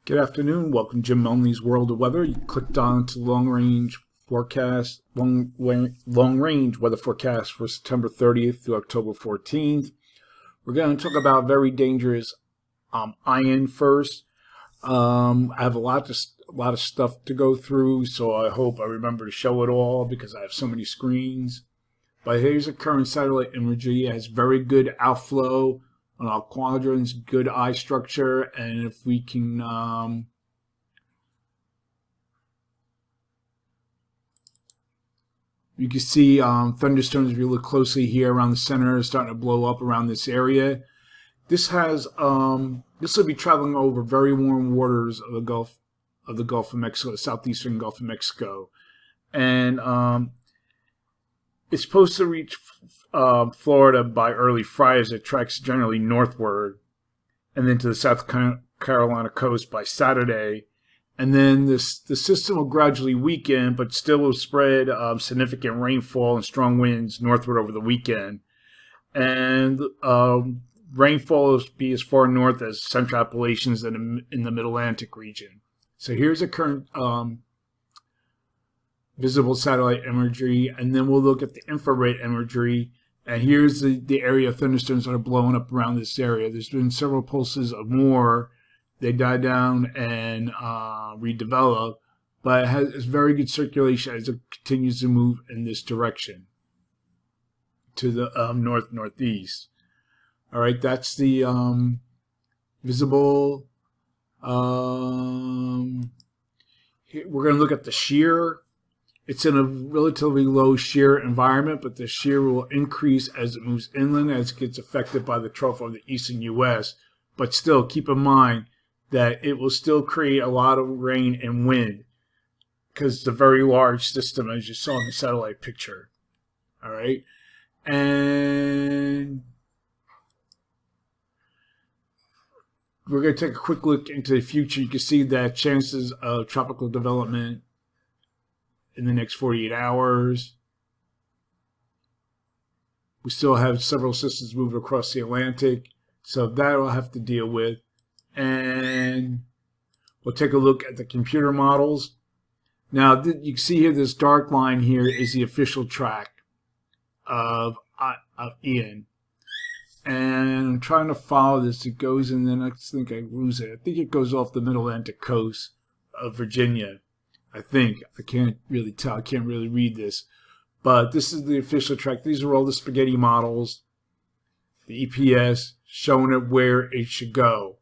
Good afternoon. Welcome to Jim Melney's World of Weather. You clicked on to long range weather forecast for September 30th through October 14th. We're going to talk about very dangerous iron first. I have a lot of stuff to go through, so I hope I remember to show it all because I have so many screens. But here's a current satellite imagery. It has very good outflow on all quadrants, good eye structure, and if we can you can see thunderstorms if you look closely here around the center starting to blow up around this area. This has this will be traveling over very warm waters of the Gulf of Mexico, the southeastern Gulf of Mexico, and it's supposed to reach Florida by early Friday as it tracks generally northward, and then to the South Carolina coast by Saturday. And then the system will gradually weaken, but still will spread significant rainfall and strong winds northward over the weekend. And rainfall will be as far north as Central Appalachians and in the Mid-Atlantic region. So here's a current visible satellite imagery, and then we'll look at the infrared imagery. And here's the area of thunderstorms that are blowing up around this area. There's been several pulses of more. They die down and redevelop, but it's very good circulation as it continues to move in this direction to the northeast. All right, that's the visible. We're going to look at the shear. It's in a relatively low shear environment, but the shear will increase as it moves inland, as it gets affected by the trough of the eastern U.S. But still, keep in mind that it will still create a lot of rain and wind because it's a very large system, as you saw in the satellite picture. All right, and we're going to take a quick look into the future. You can see that chances of tropical development in the next 48 hours. We still have several systems moving across the Atlantic, so that we'll have to deal with. And we'll take a look at the computer models. Now, you can see here this dark line here is the official track of Ian. And I'm trying to follow this. It goes, and then I think I lose it. I think it goes off the Mid-Atlantic coast of Virginia. I think. I can't really tell. I can't really read this. But this is the official track. These are all the spaghetti models, the EPS, showing it where it should go.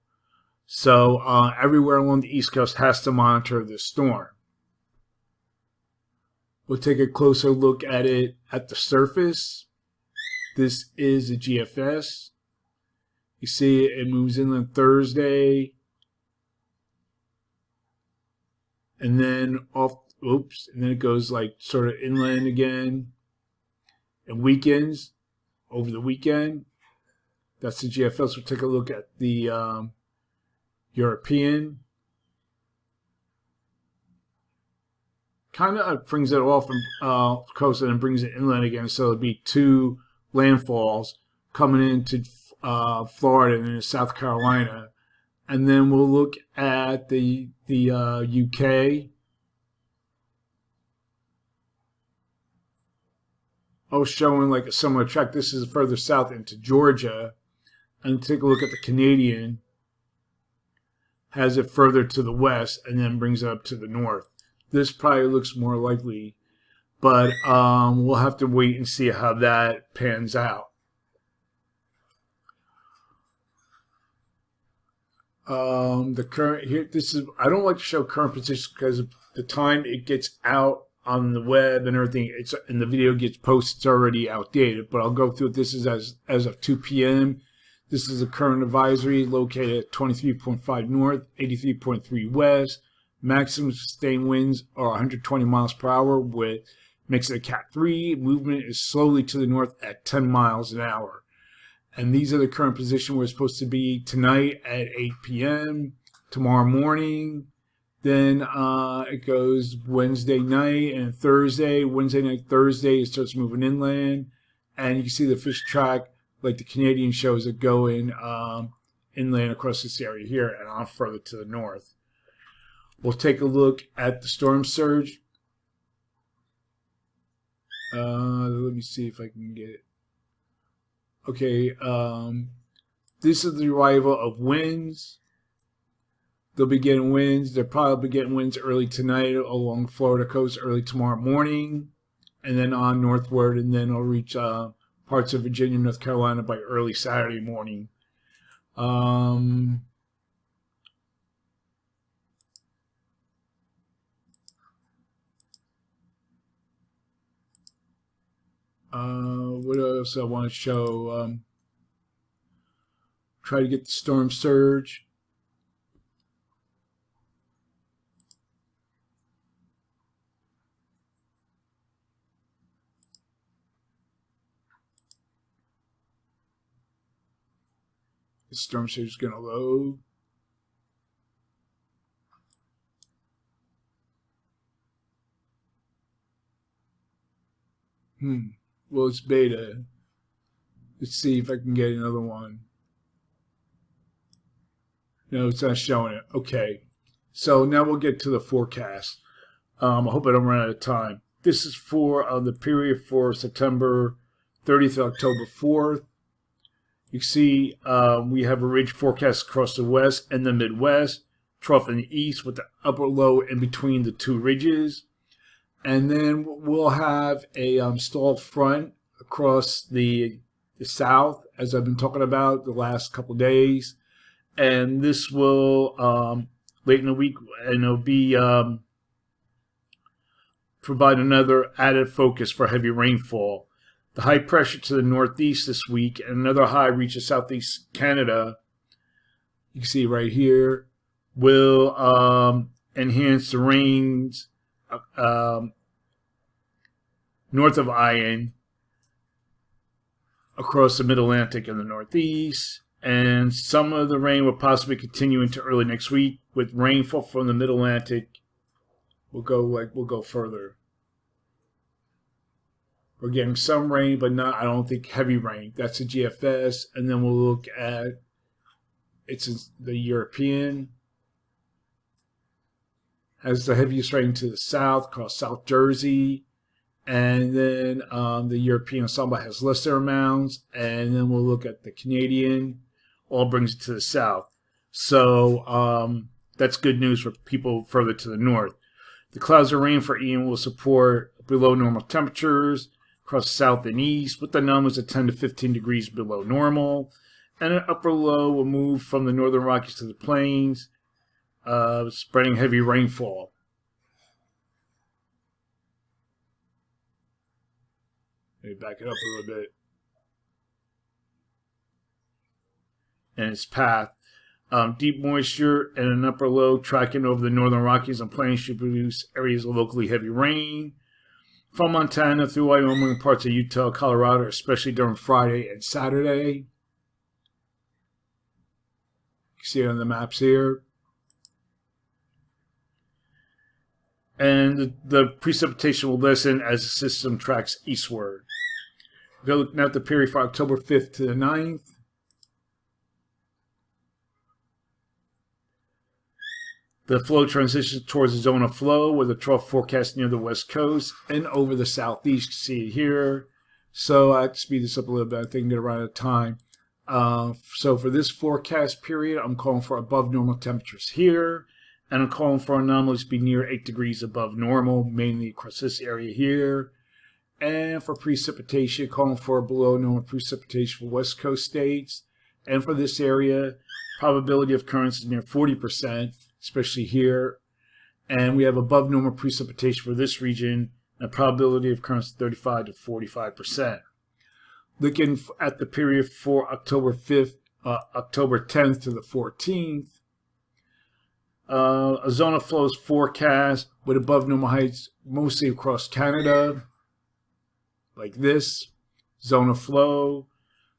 So everywhere along the East Coast has to monitor this storm. We'll take a closer look at it at the surface. This is a GFS. You see it moves inland Thursday. And then and then it goes like sort of inland again. And weekends, over the weekend. That's the GFS. We'll take a look at the European. Kind of brings it off from coast and then brings it inland again. So it'll be two landfalls coming into Florida and into South Carolina. And then we'll look at the UK. Showing like a similar track. This is further south into Georgia. And take a look at the Canadian. Has it further to the west and then brings it up to the north. This probably looks more likely, but we'll have to wait and see how that pans out. The current here, I don't like to show current positions because the time it gets out on the web and everything, and the video gets posted, it's already outdated. But I'll go through it. This is as of 2 p.m. This is a current advisory located at 23.5 north, 83.3 west. Maximum sustained winds are 120 miles per hour, with makes it a Cat 3. Movement is slowly to the north at 10 miles an hour. And these are the current position we're supposed to be tonight at 8 p.m., tomorrow morning. Then it goes Wednesday night and Thursday. Wednesday night, Thursday, it starts moving inland. and you can see the fish track, like the Canadian shows, are going inland across this area here and on further to the north. We'll take a look at the storm surge. Let me see if I can get it. Okay, this is the arrival of winds. They'll be getting winds. They'll probably be getting winds early tonight along the Florida coast, early tomorrow morning, and then on northward, and then it'll reach parts of Virginia, North Carolina by early Saturday morning. What else I want to show? Try to get the storm surge. The storm surge is going to load. Well, it's beta. Let's see if I can get another one. No, it's not showing it. Okay. So now we'll get to the forecast. I hope I don't run out of time. This is for the period for September 30th to October 4th. You can see we have a ridge forecast across the west and the Midwest, trough in the east with the upper low in between the two ridges. And then we'll have a stalled front across the south, as I've been talking about the last couple of days. And this will, late in the week, and it'll be provide another added focus for heavy rainfall. The high pressure to the northeast this week and another high reaches southeast Canada, you can see right here, will enhance the rains north of Ian across the mid-Atlantic and the northeast. And some of the rain will possibly continue into early next week, with rainfall from the mid-Atlantic will go further. We're getting some rain, but not, I don't think, heavy rain. That's the GFS. And then we'll look at, it's the European. Has the heaviest rain to the south, across South Jersey. And then the European ensemble has lesser amounts. And then we'll look at the Canadian. All brings it to the south. So that's good news for people further to the north. The clouds of rain for Ian will support below normal temperatures across the south and east, with the numbers at 10 to 15 degrees below normal. And an upper low will move from the northern Rockies to the plains, spreading heavy rainfall. Let me back it up a little bit. And its path. Deep moisture and an upper low tracking over the northern Rockies and plains should produce areas of locally heavy rain. From Montana through Wyoming and parts of Utah, Colorado, especially during Friday and Saturday. You can see it on the maps here. And the precipitation will lessen as the system tracks eastward. We're looking at the period for October 5th to the 9th. The flow transitions towards a zone of flow with a trough forecast near the west coast and over the southeast. You can see it here. So I have to speed this up a little bit. I think I'm going to run out of time. So for this forecast period, I'm calling for above normal temperatures here. And I'm calling for anomalies to be near 8 degrees above normal, mainly across this area here. And for precipitation, calling for below normal precipitation for west coast states. And for this area, probability of occurrence is near 40%. Especially here, and we have above normal precipitation for this region, and a probability of occurrence 35 to 45%. Looking at the period for October 5th, October 10th to the 14th, a zone of flow is forecast with above normal heights mostly across Canada, like this zone of flow.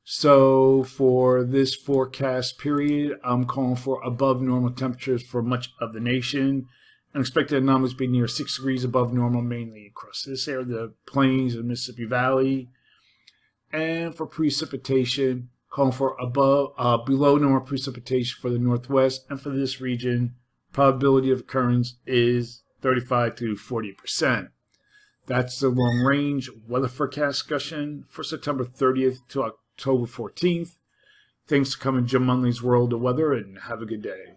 So for this forecast period, I'm calling for above normal temperatures for much of the nation. And expected anomalies be near 6 degrees above normal, mainly across this area, the plains of Mississippi Valley. And for precipitation, calling for below normal precipitation for the northwest, and for this region, probability of occurrence is 35 to 40%. That's the long range weather forecast discussion for September 30th to October 14th. Thanks for coming to Jim Munley's World of Weather, and have a good day.